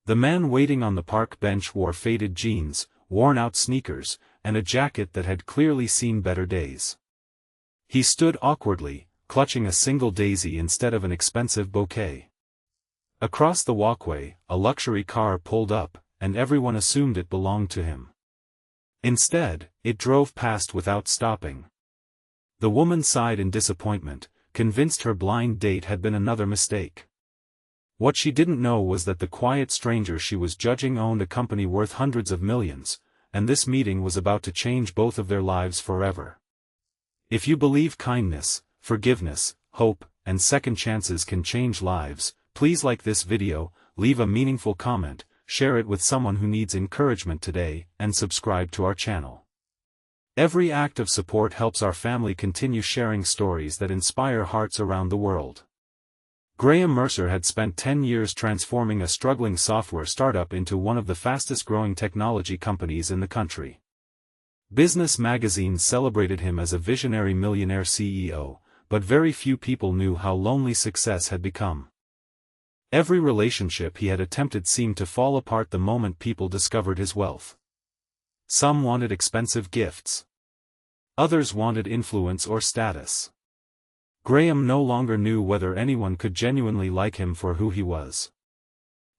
The man waiting on the park bench wore faded jeans, worn-out sneakers, and a jacket that had clearly seen better days. He stood awkwardly, clutching a single daisy instead of an expensive bouquet. Across the walkway, a luxury car pulled up, and everyone assumed it belonged to him. Instead, it drove past without stopping. The woman sighed in disappointment, convinced her blind date had been another mistake. What she didn't know was that the quiet stranger she was judging owned a company worth hundreds of millions, and this meeting was about to change both of their lives forever. If you believe kindness, forgiveness, hope, and second chances can change lives, please like this video, leave a meaningful comment, share it with someone who needs encouragement today, and subscribe to our channel. Every act of support helps our family continue sharing stories that inspire hearts around the world. Graham Mercer had spent 10 years transforming a struggling software startup into one of the fastest-growing technology companies in the country. Business magazines celebrated him as a visionary millionaire CEO, but very few people knew how lonely success had become. Every relationship he had attempted seemed to fall apart the moment people discovered his wealth. Some wanted expensive gifts. Others wanted influence or status. Graham no longer knew whether anyone could genuinely like him for who he was.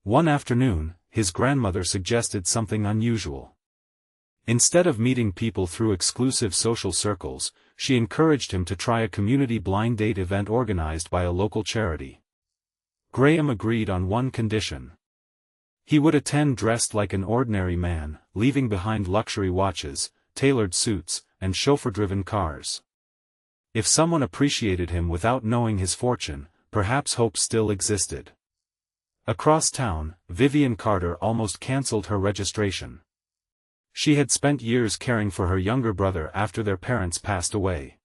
One afternoon, his grandmother suggested something unusual. Instead of meeting people through exclusive social circles, she encouraged him to try a community blind date event organized by a local charity. Graham agreed on one condition. He would attend dressed like an ordinary man, leaving behind luxury watches, tailored suits, and chauffeur-driven cars. If someone appreciated him without knowing his fortune, perhaps hope still existed. Across town, Vivian Carter almost cancelled her registration. She had spent years caring for her younger brother after their parents passed away.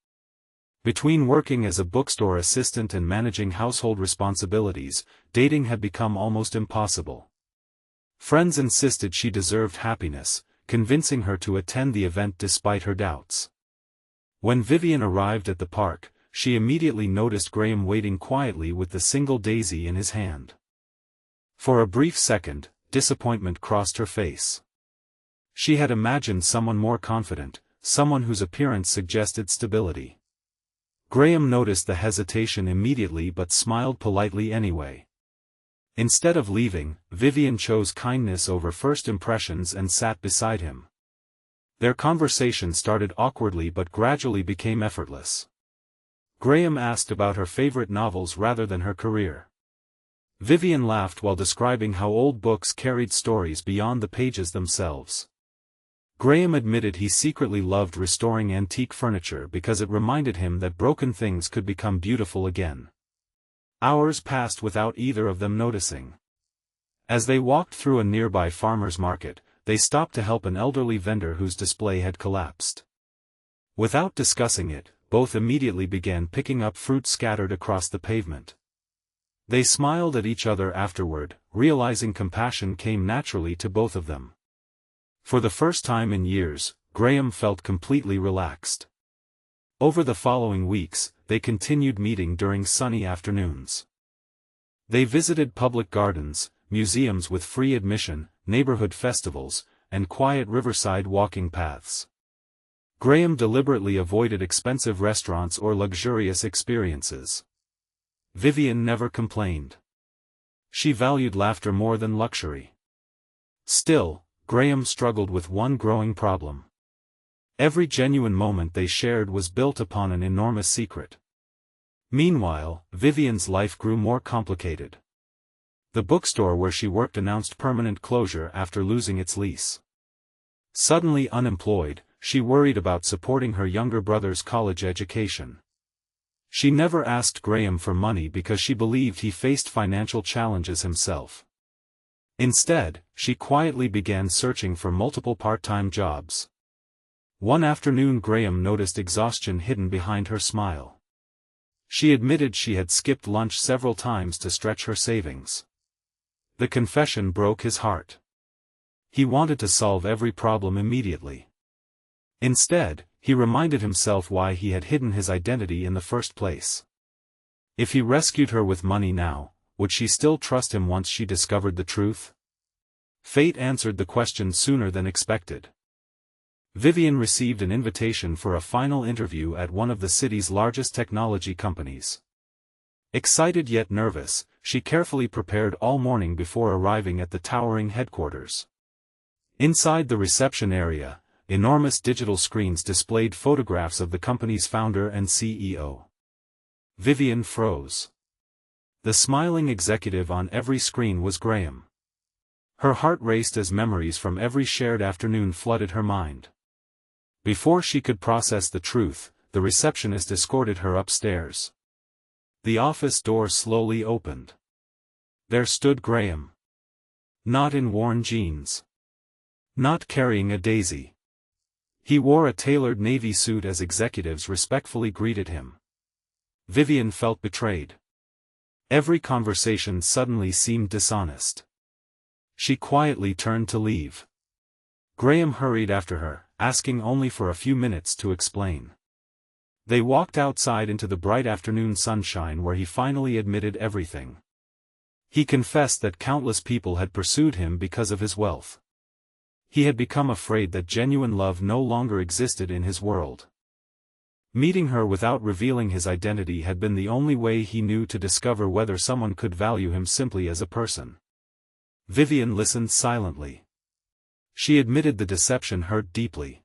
Between working as a bookstore assistant and managing household responsibilities, dating had become almost impossible. Friends insisted she deserved happiness, convincing her to attend the event despite her doubts. When Vivian arrived at the park, she immediately noticed Graham waiting quietly with the single daisy in his hand. For a brief second, disappointment crossed her face. She had imagined someone more confident, someone whose appearance suggested stability. Graham noticed the hesitation immediately but smiled politely anyway. Instead of leaving, Vivian chose kindness over first impressions and sat beside him. Their conversation started awkwardly but gradually became effortless. Graham asked about her favorite novels rather than her career. Vivian laughed while describing how old books carried stories beyond the pages themselves. Graham admitted he secretly loved restoring antique furniture because it reminded him that broken things could become beautiful again. Hours passed without either of them noticing. As they walked through a nearby farmer's market, they stopped to help an elderly vendor whose display had collapsed. Without discussing it, both immediately began picking up fruit scattered across the pavement. They smiled at each other afterward, realizing compassion came naturally to both of them. For the first time in years, Graham felt completely relaxed. Over the following weeks, they continued meeting during sunny afternoons. They visited public gardens, museums with free admission, neighborhood festivals, and quiet riverside walking paths. Graham deliberately avoided expensive restaurants or luxurious experiences. Vivian never complained. She valued laughter more than luxury. Still, Graham struggled with one growing problem. Every genuine moment they shared was built upon an enormous secret. Meanwhile, Vivian's life grew more complicated. The bookstore where she worked announced permanent closure after losing its lease. Suddenly unemployed, she worried about supporting her younger brother's college education. She never asked Graham for money because she believed he faced financial challenges himself. Instead, she quietly began searching for multiple part-time jobs. One afternoon Graham noticed exhaustion hidden behind her smile. She admitted she had skipped lunch several times to stretch her savings. The confession broke his heart. He wanted to solve every problem immediately. Instead, he reminded himself why he had hidden his identity in the first place. If he rescued her with money now, would she still trust him once she discovered the truth? Fate answered the question sooner than expected. Vivian received an invitation for a final interview at one of the city's largest technology companies. Excited yet nervous, she carefully prepared all morning before arriving at the towering headquarters. Inside the reception area, enormous digital screens displayed photographs of the company's founder and CEO. Vivian froze. The smiling executive on every screen was Graham. Her heart raced as memories from every shared afternoon flooded her mind. Before she could process the truth, the receptionist escorted her upstairs. The office door slowly opened. There stood Graham. Not in worn jeans. Not carrying a daisy. He wore a tailored navy suit as executives respectfully greeted him. Vivian felt betrayed. Every conversation suddenly seemed dishonest. She quietly turned to leave. Graham hurried after her, asking only for a few minutes to explain. They walked outside into the bright afternoon sunshine where he finally admitted everything. He confessed that countless people had pursued him because of his wealth. He had become afraid that genuine love no longer existed in his world. Meeting her without revealing his identity had been the only way he knew to discover whether someone could value him simply as a person. Vivian listened silently. She admitted the deception hurt deeply.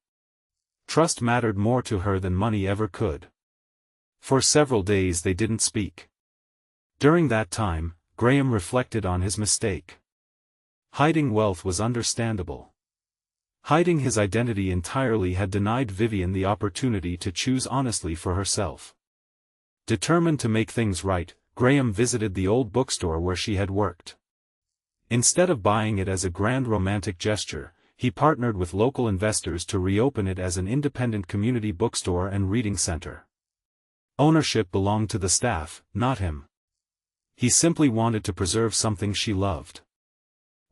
Trust mattered more to her than money ever could. For several days they didn't speak. During that time, Graham reflected on his mistake. Hiding wealth was understandable. Hiding his identity entirely had denied Vivian the opportunity to choose honestly for herself. Determined to make things right, Graham visited the old bookstore where she had worked. Instead of buying it as a grand romantic gesture, he partnered with local investors to reopen it as an independent community bookstore and reading center. Ownership belonged to the staff, not him. He simply wanted to preserve something she loved.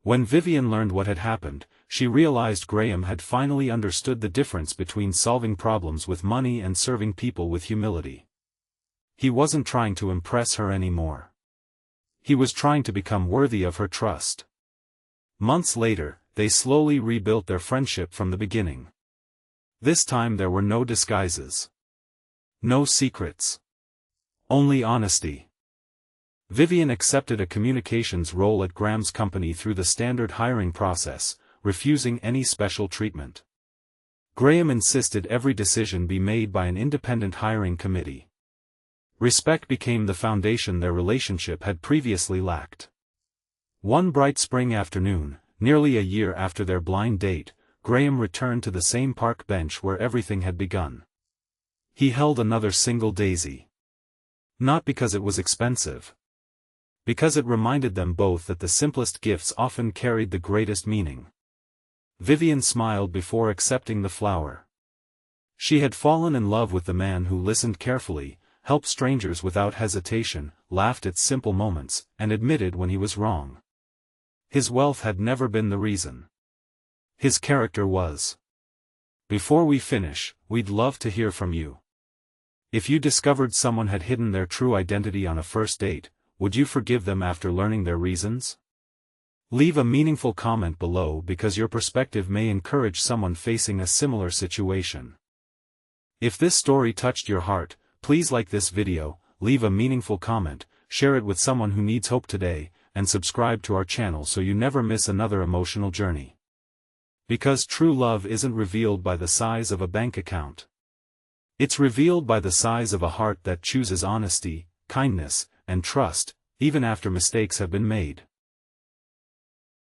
When Vivian learned what had happened, she realized Graham had finally understood the difference between solving problems with money and serving people with humility. He wasn't trying to impress her anymore. He was trying to become worthy of her trust. Months later, they slowly rebuilt their friendship from the beginning. This time there were no disguises. No secrets. Only honesty. Vivian accepted a communications role at Graham's company through the standard hiring process, refusing any special treatment. Graham insisted every decision be made by an independent hiring committee. Respect became the foundation their relationship had previously lacked. One bright spring afternoon, nearly a year after their blind date, Graham returned to the same park bench where everything had begun. He held another single daisy. Not because it was expensive. Because it reminded them both that the simplest gifts often carried the greatest meaning. Vivian smiled before accepting the flower. She had fallen in love with the man who listened carefully, helped strangers without hesitation, laughed at simple moments, and admitted when he was wrong. His wealth had never been the reason. His character was. Before we finish, we'd love to hear from you. If you discovered someone had hidden their true identity on a first date, would you forgive them after learning their reasons? Leave a meaningful comment below because your perspective may encourage someone facing a similar situation. If this story touched your heart, please like this video, leave a meaningful comment, share it with someone who needs hope today, and subscribe to our channel so you never miss another emotional journey. Because true love isn't revealed by the size of a bank account. It's revealed by the size of a heart that chooses honesty, kindness, and trust, even after mistakes have been made.